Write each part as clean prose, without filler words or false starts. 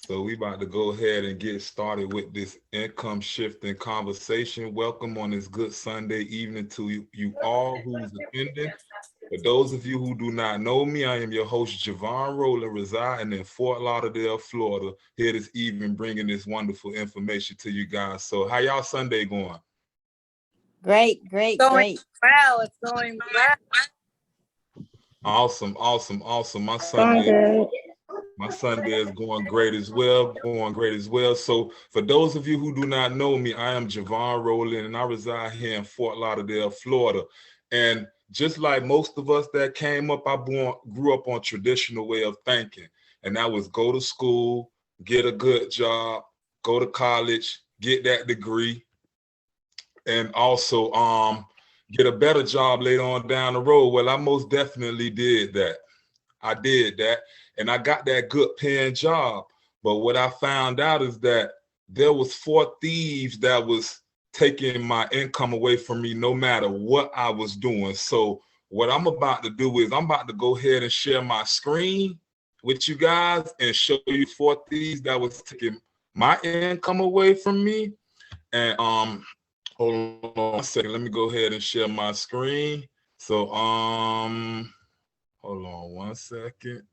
So we about to go ahead and get started with this income shifting conversation. Welcome on this good Sunday evening to you all who's attending. For those of you who do not know me, I am your host, Javon Rowland, residing in Fort Lauderdale, Florida, here this evening bringing this wonderful information to you guys. So how y'all Sunday going? Great. Well, it's going well. Awesome. My Sunday is going great as well. So for those of you who do not know me, I am Javon Rowland and I reside here in Fort Lauderdale, Florida. And just like most of us that came up, grew up on traditional way of thinking. And that was go to school, get a good job, go to college, get that degree, and also get a better job later on down the road. Well, I most definitely did that. I did that, and I got that good paying job. But what I found out is that there was 4 thieves that was taking my income away from me no matter what I was doing. So what I'm about to do is I'm about to go ahead and share my screen with you guys and show you 4 thieves that was taking my income away from me. And hold on 1 second. Let me go ahead and share my screen. So hold on 1 second.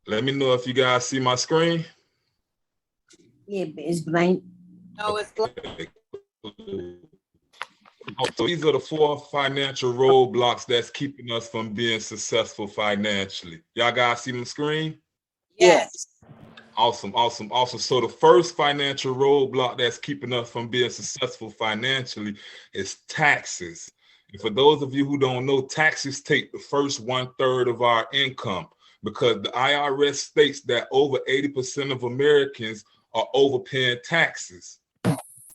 Let me know if you guys see my screen. Yeah, it's blank. No, it's blank. So these are the 4 financial roadblocks that's keeping us from being successful financially. Y'all guys see my screen? Yes. Awesome. So the first financial roadblock that's keeping us from being successful financially is taxes. And for those of you who don't know, taxes take the first 1/3 of our income because the IRS states that over 80% of Americans are overpaying taxes.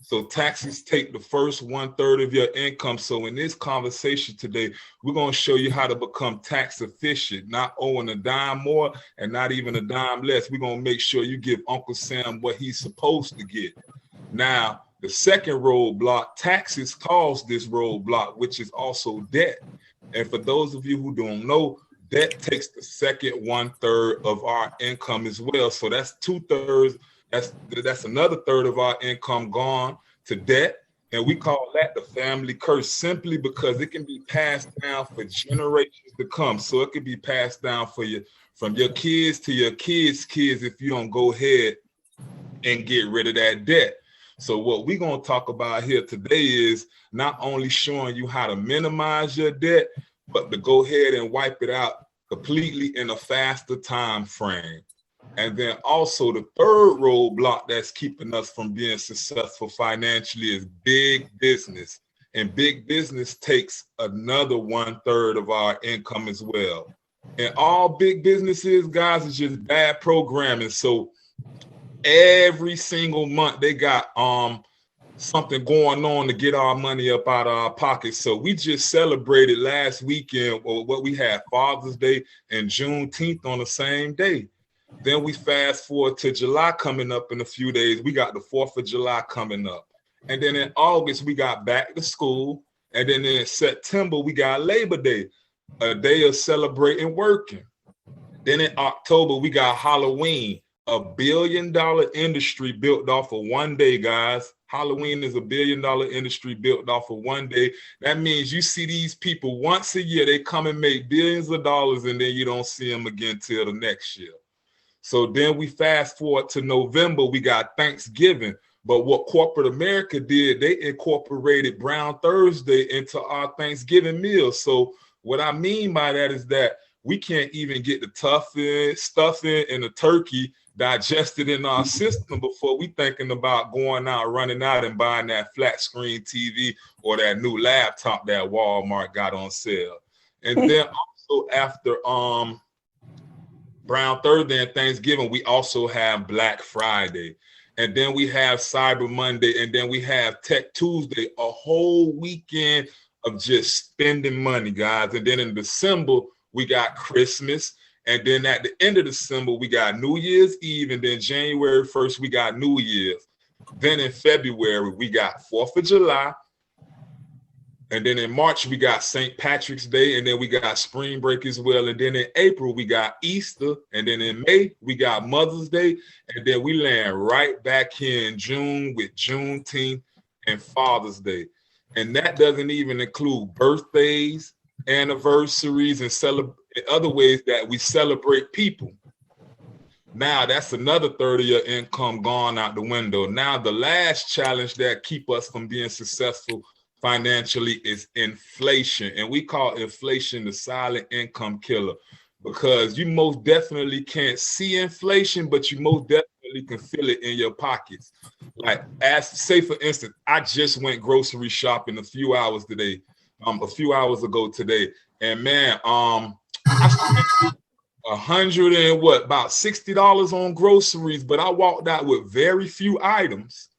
So taxes take the first 1/3 of your income. So in this conversation today, we're going to show you how to become tax efficient, not owing a dime more and not even a dime less. We're going to make sure you give Uncle Sam what he's supposed to get. Now, the second roadblock, taxes cause this roadblock, which is also debt. And for those of you who don't know, debt takes the second 1/3 of our income as well. So that's 2/3. That's another 1/3 of our income gone to debt. And we call that the family curse simply because it can be passed down for generations to come. So it can be passed down from your kids to your kids' kids if you don't go ahead and get rid of that debt. So what we're going to talk about here today is not only showing you how to minimize your debt, but to go ahead and wipe it out completely in a faster time frame. And then also the third roadblock that's keeping us from being successful financially is big business. And big business takes another 1/3 of our income as well. And all big businesses, guys, is just bad programming. So every single month they got something going on to get our money up out of our pockets. So we just celebrated last weekend what we had Father's Day and Juneteenth on the same day. Then we fast forward to July coming up in a few days. We got the 4th of July coming up. And then in August, we got back to school. And then in September, we got Labor Day, a day of celebrating working. Then in October, we got Halloween, a $1 billion industry built off of one day, guys. Halloween is a $1 billion industry built off of one day. That means you see these people once a year, they come and make billions of dollars, and then you don't see them again till the next year. So then we fast forward to November, we got Thanksgiving. But what corporate America did, they incorporated Brown Thursday into our Thanksgiving meal. So what I mean by that is that we can't even get the stuffing, and the turkey digested in our system before we thinking about going out, running out and buying that flat screen TV or that new laptop that Walmart got on sale. And then also after Brown Thursday and Thanksgiving, we also have Black Friday. And then we have Cyber Monday. And then we have Tech Tuesday, a whole weekend of just spending money, guys. And then in December, we got Christmas. And then at the end of December, we got New Year's Eve. And then January 1st, we got New Year's. Then in February, we got 4th of July. And then in March, we got St. Patrick's Day, and then we got spring break as well. And then in April, we got Easter. And then in May, we got Mother's Day. And then we land right back here in June with Juneteenth and Father's Day. And that doesn't even include birthdays, anniversaries, and other ways that we celebrate people. Now that's another third of your income gone out the window. Now the last challenge that keep us from being successful financially is inflation. And we call inflation the silent income killer, because you most definitely can't see inflation, but you most definitely can feel it in your pockets. Like, say for instance, I just went grocery shopping a few hours ago today, and man, I spent about $60 on groceries, but I walked out with very few items.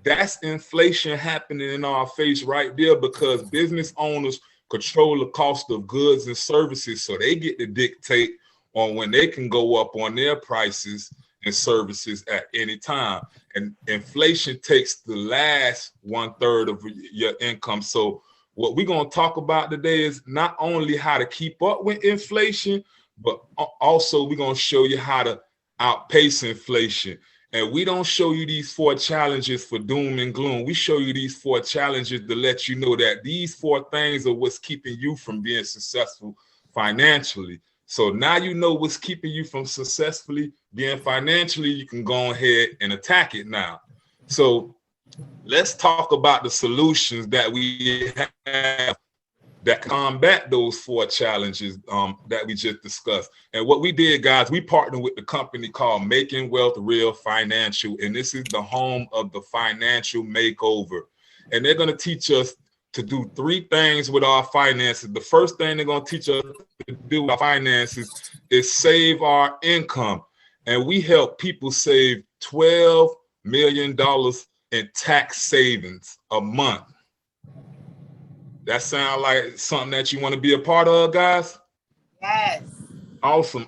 That's inflation happening in our face right there, because business owners control the cost of goods and services, so they get to dictate on when they can go up on their prices and services at any time. And inflation takes the last 1/3 of your income. So what we're going to talk about today is not only how to keep up with inflation, but also we're going to show you how to outpace inflation. And we don't show you these 4 challenges for doom and gloom. We show you these 4 challenges to let you know that these 4 things are what's keeping you from being successful financially. So now you know what's keeping you from successfully being financially. You can go ahead and attack it now. So let's talk about the solutions that we have that combat those 4 challenges that we just discussed. And what we did, guys, we partnered with the company called Making Wealth Real Financial, and this is the home of the financial makeover. And they're going to teach us to do 3 things with our finances. The first thing they're going to teach us to do with our finances is save our income. And we help people save $12 million in tax savings a month. That sound like something that you want to be a part of, guys? Yes. Awesome.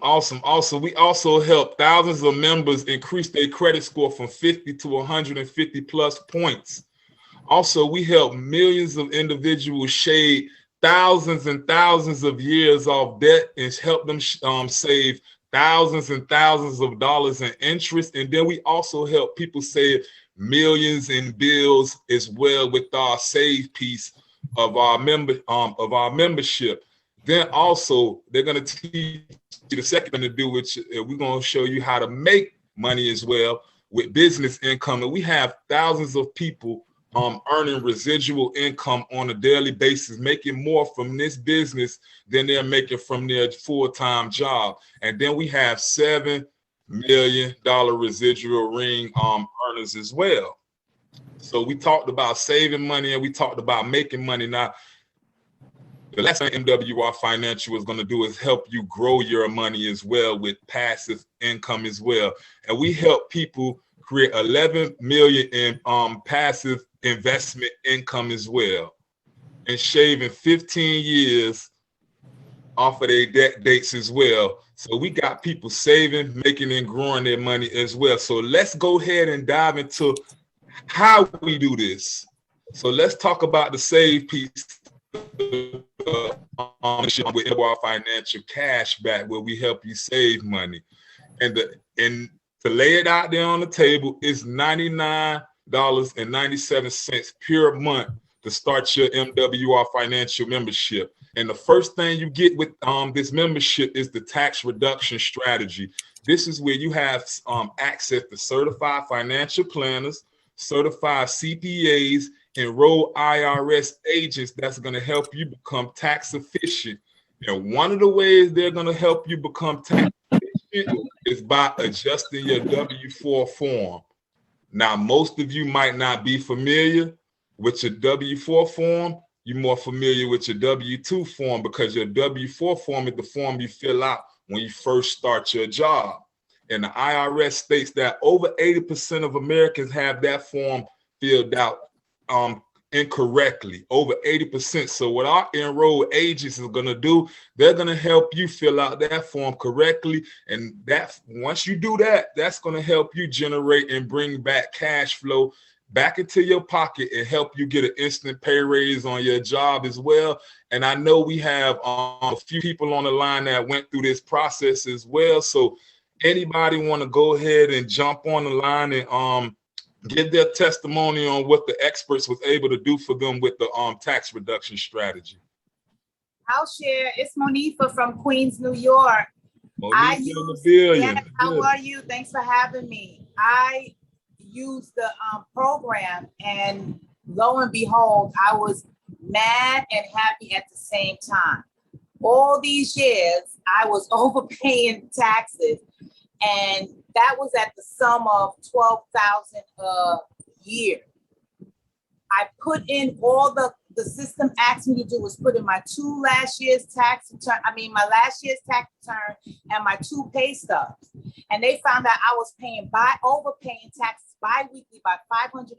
We also help thousands of members increase their credit score from 50 to 150 plus points. Also, we help millions of individuals shave thousands and thousands of years off debt and help them save thousands and thousands of dollars in interest. And then we also help people save millions in bills as well with our save piece of our membership. Then also they're going to teach you the second thing to do, which we're going to show you how to make money as well with business income. And we have thousands of people earning residual income on a daily basis, making more from this business than they're making from their full-time job. And then we have $7 million residual ring earners as well. So we talked about saving money and we talked about making money. Now, the last thing MWR Financial is going to do is help you grow your money as well with passive income as well. And we help people create 11 million in passive investment income as well, and shaving 15 years off of their debt dates as well. So we got people saving, making, and growing their money as well. So let's go ahead and dive into how we do this. So let's talk about the save piece with MWR Financial Cashback, where we help you save money. And to lay it out there on the table, it's $99.97 per month to start your MWR Financial membership. And the first thing you get with this membership is the tax reduction strategy. This is where you have access to certified financial planners, certified CPAs, enrolled IRS agents that's going to help you become tax efficient. And one of the ways they're going to help you become tax efficient is by adjusting your W-4 form. Now, most of you might not be familiar with your W-4 form. You're more familiar with your W-2 form, because your W-4 form is the form you fill out when you first start your job. And the IRS states that over 80% of Americans have that form filled out incorrectly, over 80%. So what our enrolled agents is going to do, they're going to help you fill out that form correctly. And that once you do that, that's going to help you generate and bring back cash flow back into your pocket and help you get an instant pay raise on your job as well. And I know we have a few people on the line that went through this process as well. So anybody want to go ahead and jump on the line and give their testimony on what the experts was able to do for them with the tax reduction strategy? I'll share. It's Monifa from Queens, New York. Yes, how are you? Thanks for having me. I used the program, and lo and behold, I was mad and happy at the same time. All these years, I was overpaying taxes, and that was at the sum of $12,000 a year. I put in all the system asked me to do was put in my last year's tax return and my 2 pay stubs. And they found out I was overpaying taxes bi-weekly by $503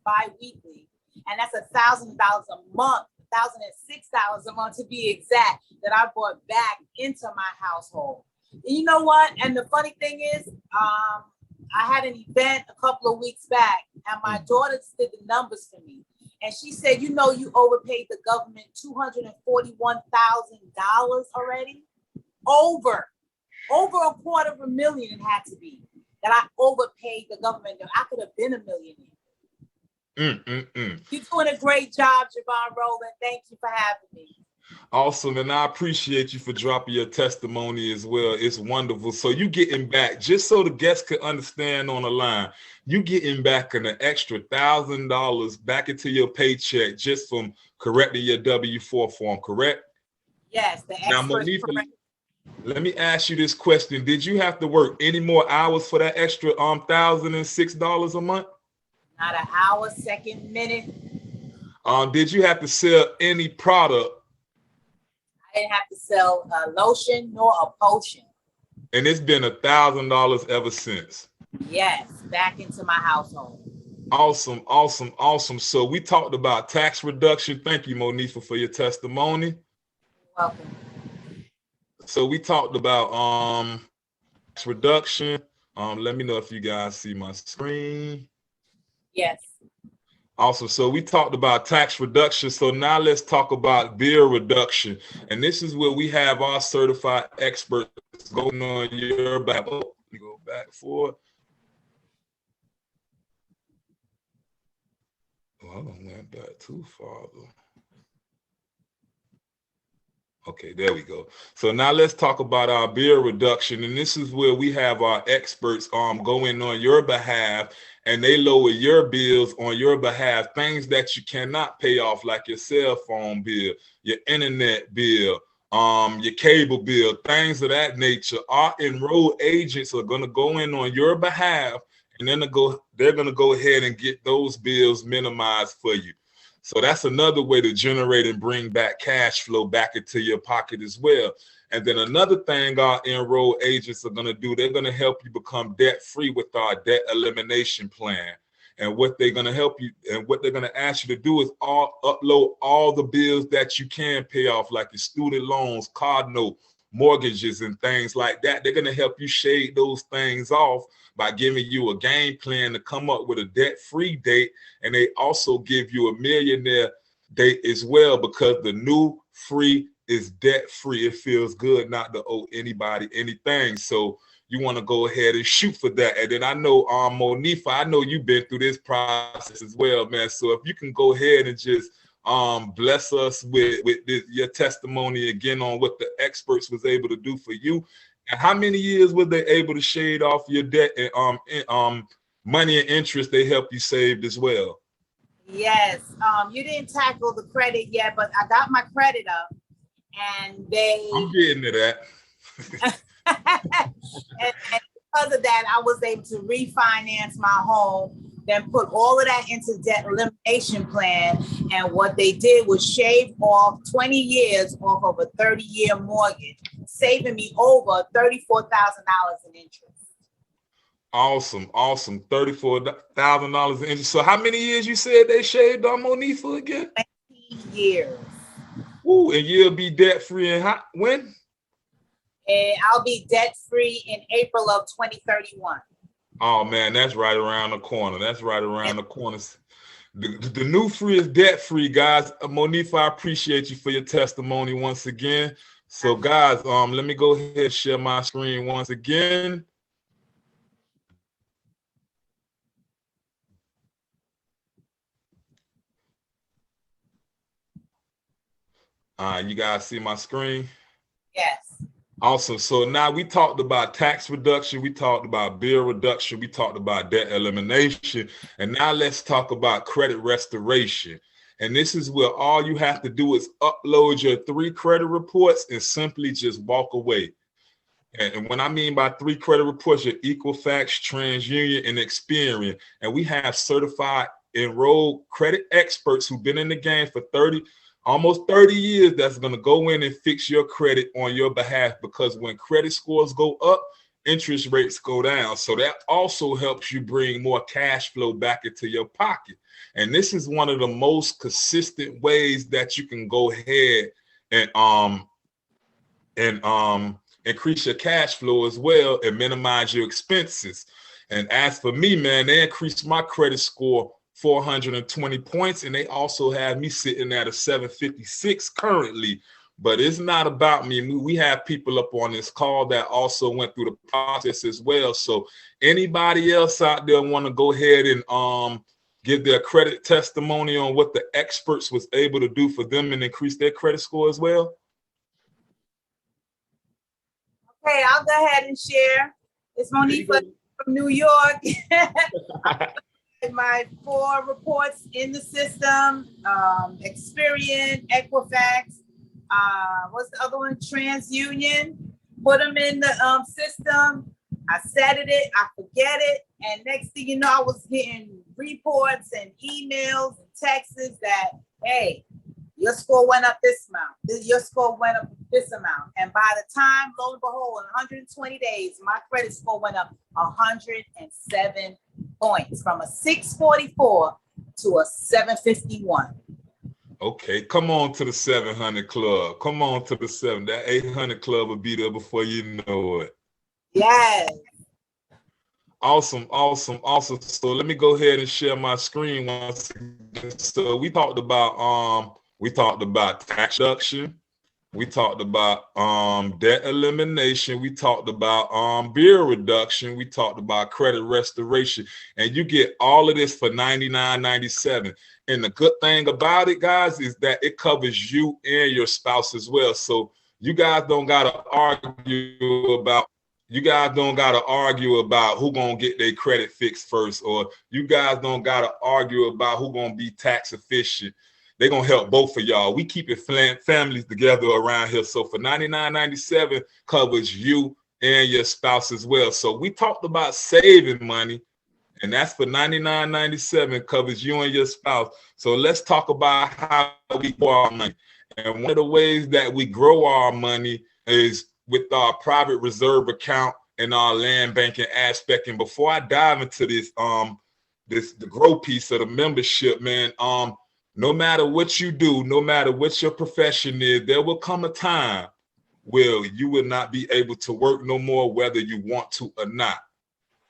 bi-weekly. And that's $1,000 a month, $1,006 a month to be exact, that I brought back into my household. And you know what? And the funny thing is, I had an event a couple of weeks back, and my daughter did the numbers for me. And she said, you know, you overpaid the government $241,000 already. Over $250,000 it had to be that I overpaid the government. I could have been a millionaire. You're doing a great job, Javon Rowland. Thank you for having me. Awesome. And I appreciate you for dropping your testimony as well. It's wonderful. So you getting back, just so the guests could understand on the line, you getting back an extra $1,000 back into your paycheck just from correcting your W-4 form, correct? Yes. Now, Monifa, let me ask you this question. Did you have to work any more hours for that extra $1,006 a month? Not an hour, second, minute. Did you have to sell any product? I didn't have to sell a lotion nor a potion. And it's been $1,000 ever since. Yes, back into my household. Awesome, awesome, awesome. So we talked about tax reduction. Thank you, Monifa, for your testimony. You're welcome. So we talked about tax reduction. Let me know if you guys see my screen. Yes. Awesome. So we talked about tax reduction. So now let's talk about bill reduction. And this is where we have our certified experts going on your back. Oh, let me go back forward. Oh, I went back too far though. Okay, there we go. So now let's talk about our bill reduction. And this is where we have our experts going on your behalf, and they lower your bills on your behalf, things that you cannot pay off, like your cell phone bill, your internet bill, your cable bill, things of that nature. Our enrolled agents are going to go in on your behalf, and then they're going to go ahead and get those bills minimized for you. So that's another way to generate and bring back cash flow back into your pocket as well. And then another thing our enrolled agents are going to do, they're going to help you become debt free with our debt elimination plan. And what they're going to help you, and what they're going to ask you to do is upload all the bills that you can pay off, like your student loans, card note, mortgages, and things like that. They're going to help you shade those things off by giving you a game plan to come up with a debt-free date. And they also give you a millionaire date as well, because the new free is debt-free. It feels good not to owe anybody anything. So you want to go ahead and shoot for that. And then I know, Monifa, I know you've been through this process as well, man. So if you can go ahead and just bless us with your testimony again on what the experts was able to do for you. And how many years were they able to shade off your debt and money and interest they helped you save as well? Yes, you didn't tackle the credit yet, but I got my credit up, and I'm getting to that. and because of that, I was able to refinance my home, then put all of that into debt elimination plan. And what they did was shave off 20 years off of a 30-year mortgage, saving me over $34,000 in interest. Awesome, awesome. $34,000 in interest. So how many years you said they shaved on Monifa again? 20 years. Ooh, and you'll be debt free and when? And I'll be debt free in April of 2031. Oh man, that's right around the corner. That's right around the corner. The new free is debt free, guys. Monifa, I appreciate you for your testimony once again. So, guys, let me go ahead and share my screen once again. You guys see my screen? Yes. Awesome. So now we talked about tax reduction, we talked about bill reduction, we talked about debt elimination, and now let's talk about credit restoration. And this is where all you have to do is upload your 3 credit reports and simply just walk away. And when I mean by 3 credit reports, your Equifax, TransUnion, and Experian. And we have certified enrolled credit experts who've been in the game for almost 30 years that's going to go in and fix your credit on your behalf, because when credit scores go up, interest rates go down. So that also helps you bring more cash flow back into your pocket. And this is one of the most consistent ways that you can go ahead and increase your cash flow as well and minimize your expenses. And as for me, man, they increased my credit score 420 points, and they also have me sitting at a 756 currently. But it's not about me. We have people up on this call that also went through the process as well. So anybody else out there want to go ahead and give their credit testimony on what the experts was able to do for them and increase their credit score as well? Okay, I'll go ahead and share. It's Monique from New York. My 4 reports in the system, Experian, Equifax, what's the other one? TransUnion. Put them in the system. I set it, I forget it, and next thing you know, I was getting reports and emails and texts that, hey, your score went up this amount. Your score went up this amount. And by the time, lo and behold, in 120 days, my credit score went up 107 points, from a 644 to a 751. Okay, come on to the 700 club. Come on to the 7. That 800 club will be there before you know it. Yes. Awesome. So let me go ahead and share my screen once again. So we talked about tax reduction. We talked about debt elimination. We talked about bill reduction. We talked about credit restoration. And you get all of this for $99.97. And the good thing about it, guys, is that it covers you and your spouse as well. So you guys don't gotta argue about who gonna get their credit fixed first, or you guys don't gotta argue about who gonna be tax efficient. They're gonna help both of y'all. We keep it families together around here. So for $99.97 covers you and your spouse as well. So we talked about saving money, and that's for $99.97 covers you and your spouse. So let's talk about how we grow our money. And one of the ways that we grow our money is with our private reserve account and our land banking aspect. And before I dive into this, the grow piece of the membership, man, no matter what you do, no matter what your profession is, there will come a time where you will not be able to work no more, whether you want to or not.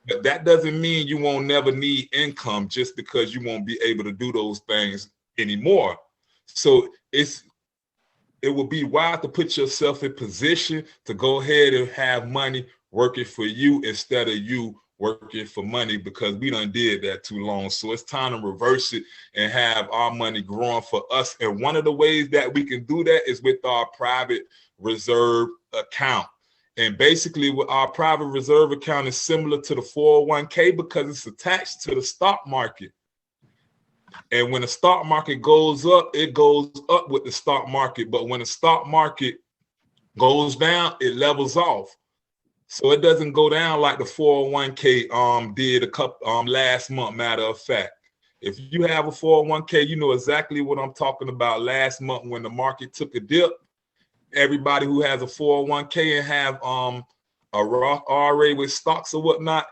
But that doesn't mean you won't never need income just because you won't be able to do those things anymore. So it would be wild to put yourself in position to go ahead and have money working for you instead of you working for money, because we done did that too long. So it's time to reverse it and have our money growing for us. And one of the ways that we can do that is with our private reserve account. And basically with our private reserve account is similar to the 401k because it's attached to the stock market. And when the stock market goes up, it goes up with the stock market. But when the stock market goes down, it levels off. So it doesn't go down like the 401k did a couple last month, matter of fact. If you have a 401k, you know exactly what I'm talking about. Last month when the market took a dip, everybody who has a 401k and have a Roth IRA with stocks or whatnot,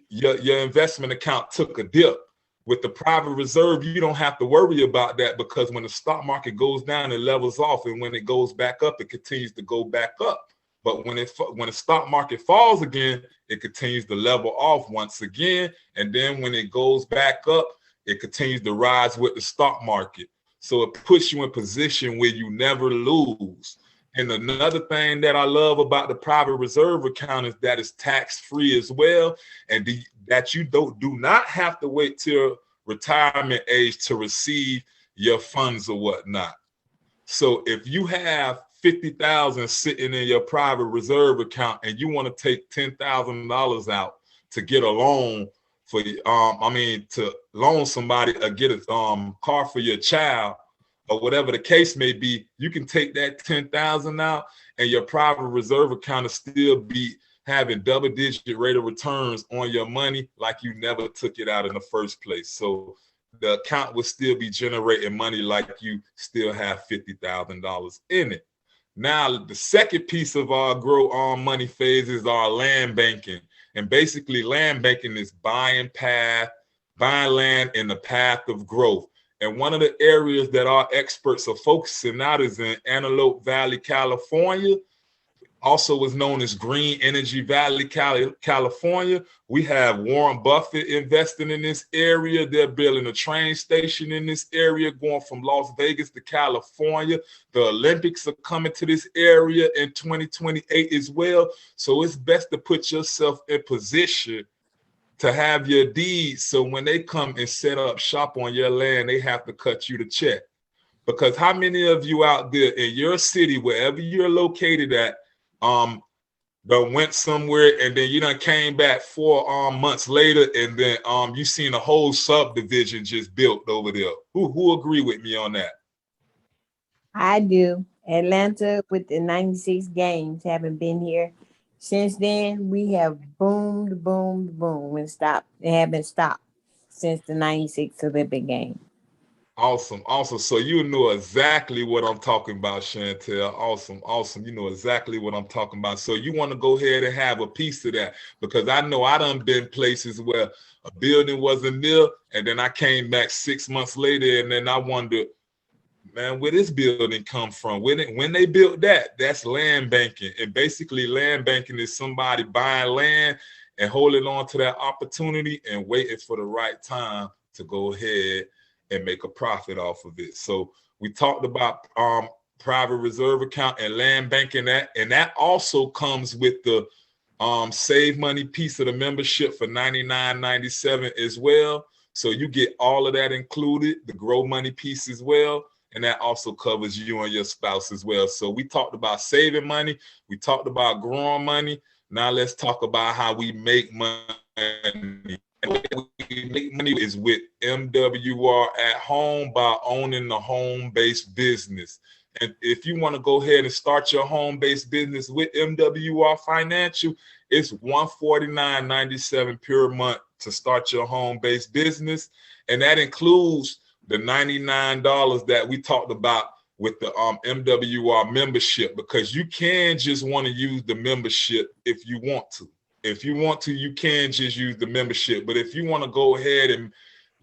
your investment account took a dip. With the private reserve, you don't have to worry about that, because when the stock market goes down, it levels off. And when it goes back up, it continues to go back up. But when the stock market falls again, it continues to level off once again. And then when it goes back up, it continues to rise with the stock market. So it puts you in position where you never lose. And another thing that I love about the private reserve account is that it's tax-free as well, and that you do not have to wait till retirement age to receive your funds or whatnot. So if you have $50,000 sitting in your private reserve account and you want to take $10,000 out to get a loan for, to loan somebody or get a car for your child, or whatever the case may be, you can take that $10,000 out and your private reserve account will still be having double-digit rate of returns on your money like you never took it out in the first place. So the account will still be generating money like you still have $50,000 in it. Now, the second piece of our grow money phase is our land banking. And basically, land banking is buying land in the path of growth. And one of the areas that our experts are focusing out is in Antelope Valley, California, also is known as Green Energy Valley, California. We have Warren Buffett investing in this area. They're building a train station in this area going from Las Vegas to California. The Olympics are coming to this area in 2028 as well. So it's best to put yourself in position to have your deeds, so when they come and set up shop on your land, they have to cut you the check. Because how many of you out there in your city, wherever you're located at, done went somewhere and then you done came back 4 months later and then you seen a whole subdivision just built over there? Who agree with me on that? I do. Atlanta with the 96 games haven't been here. Since then, we have boomed, and stopped. They haven't stopped since the 96 Olympic game. Awesome. So you know exactly what I'm talking about, Chantel. Awesome. You know exactly what I'm talking about. So you want to go ahead and have a piece of that, because I know I done been places where a building wasn't there, and then I came back 6 months later, and then I wondered, man, where this building come from? When they built that, that's land banking. And basically land banking is somebody buying land and holding on to that opportunity and waiting for the right time to go ahead and make a profit off of it. So we talked about private reserve account and land banking, and that also comes with the save money piece of the membership for $99.97 as well. So you get all of that included, the grow money piece as well. And that also covers you and your spouse as well. So we talked about saving money. We talked about growing money. Now let's talk about how we make money. And the way we make money is with MWR at home by owning the home-based business. And if you want to go ahead and start your home-based business with MWR Financial, it's $149.97 per month to start your home-based business. And that includes the $99 that we talked about with the MWR membership, because you can just want to use the membership if you want to. If you want to, you can just use the membership. But if you want to go ahead and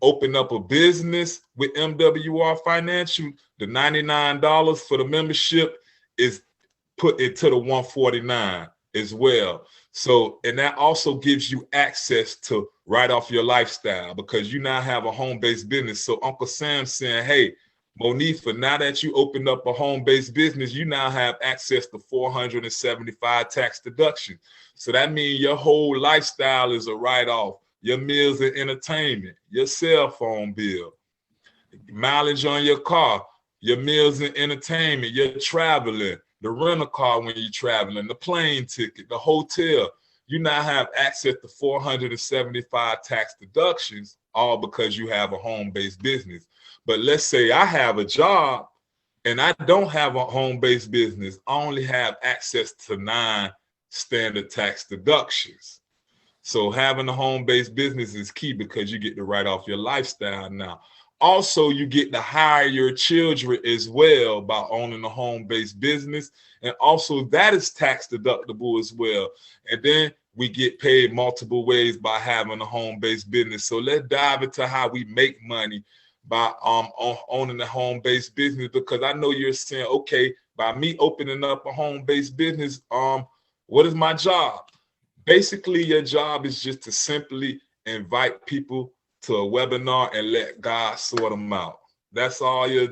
open up a business with MWR Financial, the $99 for the membership is put into the $149 as well. So, and that also gives you access to write off your lifestyle, because you now have a home-based business. So Uncle Sam's saying, hey, Monifa, now that you opened up a home-based business, you now have access to 475 tax deductions. So that means your whole lifestyle is a write-off. Your meals and entertainment, your cell phone bill, mileage on your car, your meals and entertainment, your traveling, the rental car when you're traveling, the plane ticket, the hotel. You now have access to 475 tax deductions, all because you have a home-based business. But let's say I have a job and I don't have a home-based business. I only have access to 9 standard tax deductions. So having a home-based business is key, because you get to write off your lifestyle now. Also, you get to hire your children as well by owning a home-based business. And also that is tax deductible as well. And then we get paid multiple ways by having a home-based business. So let's dive into how we make money by owning a home-based business, because I know you're saying, okay, by me opening up a home-based business, what is my job? Basically, your job is just to simply invite people to a webinar and let God sort them out. That's all your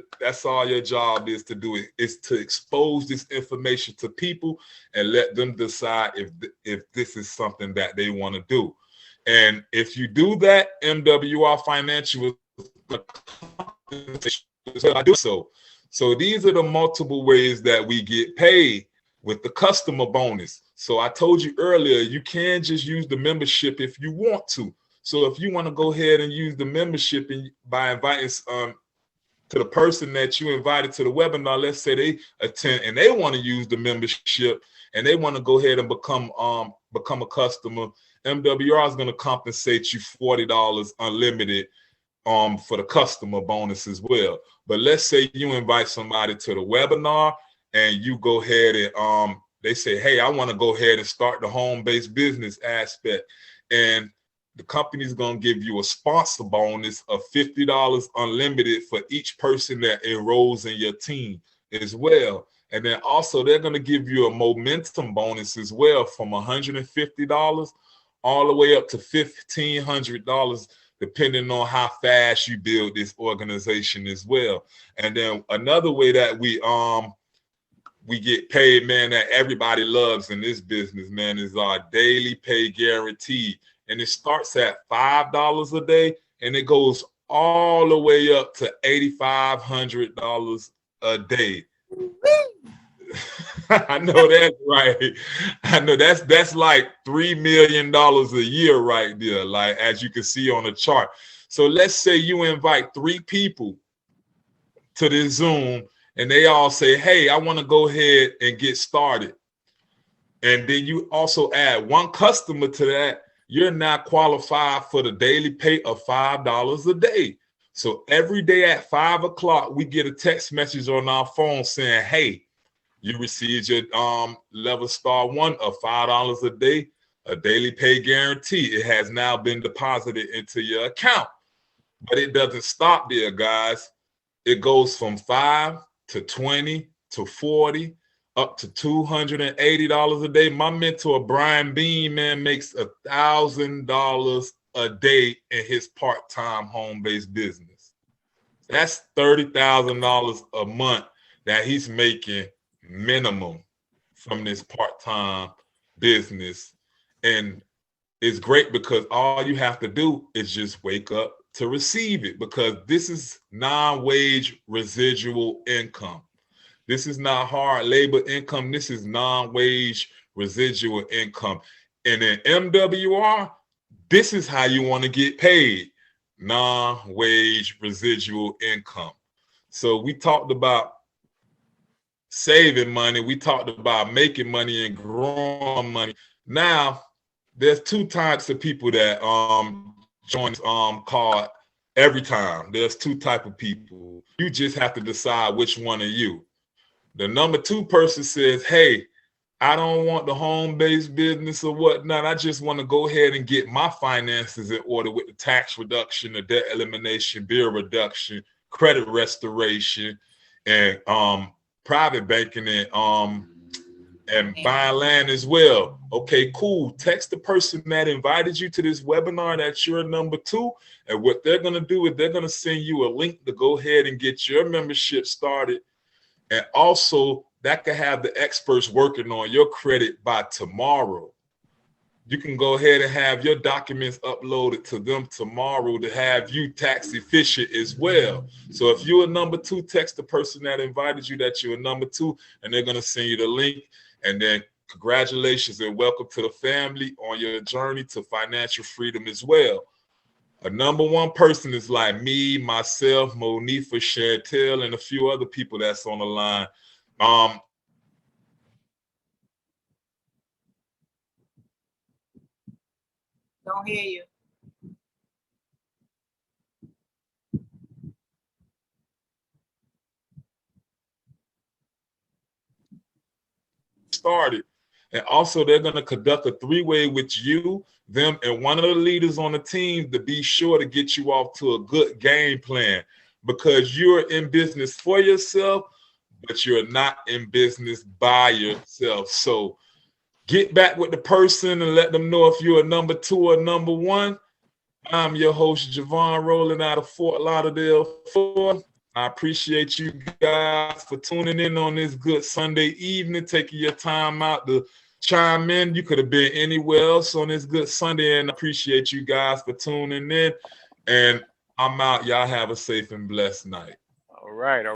job is to do. It is to expose this information to people and let them decide if this is something that they want to do. And if you do that, MWR Financial I do so. So these are the multiple ways that we get paid with the customer bonus. So I told you earlier, you can just use the membership if you want to. So if you want to go ahead and use the membership and by inviting to the person that you invited to the webinar, let's say they attend and they want to use the membership and they want to go ahead and become a customer, MWR is going to compensate you $40 unlimited for the customer bonus as well. But let's say you invite somebody to the webinar and you go ahead and they say, hey, I want to go ahead and start the home-based business aspect. And the company's going to give you a sponsor bonus of $50 unlimited for each person that enrolls in your team as well. And then also they're going to give you a momentum bonus as well from $150 all the way up to $1,500, depending on how fast you build this organization as well. And then another way that we get paid, man, that everybody loves in this business, man, is our daily pay guarantee. And it starts at $5 a day and it goes all the way up to $8,500 a day. I know that's right. I know that's like $3 million a year right there, like as you can see on the chart. So let's say you invite 3 people to this Zoom and they all say, hey, I want to go ahead and get started. And then you also add 1 customer to that. You're now qualified for the daily pay of $5 a day. So every day at 5 o'clock, we get a text message on our phone saying, hey, you received your level star 1 of $5 a day, a daily pay guarantee. It has now been deposited into your account. But it doesn't stop there, guys. It goes from 5 to 20 to 40 up to $280 a day. My mentor, Brian Bean, man, makes $1,000 a day in his part-time home-based business. That's $30,000 a month that he's making minimum from this part-time business. And it's great because all you have to do is just wake up to receive it, because this is non-wage residual income. This is not hard labor income. This is non-wage residual income. And in MWR, this is how you want to get paid, non-wage residual income. So we talked about saving money. We talked about making money and growing money. Now, there's 2 types of people that join called every time. There's 2 types of people. You just have to decide which one are you. The number 2 person says, hey, I don't want the home-based business or whatnot. I just want to go ahead and get my finances in order with the tax reduction, the debt elimination, bill reduction, credit restoration, and private banking and buying land as well. Okay, cool. Text the person that invited you to this webinar that you're number 2. And what they're going to do is they're going to send you a link to go ahead and get your membership started. And also, that could have the experts working on your credit by tomorrow. You can go ahead and have your documents uploaded to them tomorrow to have you tax efficient as well. So if you're a number 2, text the person that invited you that you're a number 2, and they're going to send you the link. And then congratulations and welcome to the family on your journey to financial freedom as well. A number 1 person is like me, myself, Monifa, Chantel, and a few other people that's on the line. Don't hear you. Started. And also they're going to conduct a 3-way with you, them, and one of the leaders on the team to be sure to get you off to a good game plan, because you're in business for yourself, but you're not in business by yourself. So get back with the person and let them know if you're a number 2 or number 1. I'm your host, Javon, rolling out of Fort Lauderdale, Florida. I appreciate you guys for tuning in on this good Sunday evening, taking your time out to chime in. You could have been anywhere else on this good Sunday, and I appreciate you guys for tuning in. And I'm out. Y'all have a safe and blessed night. All right.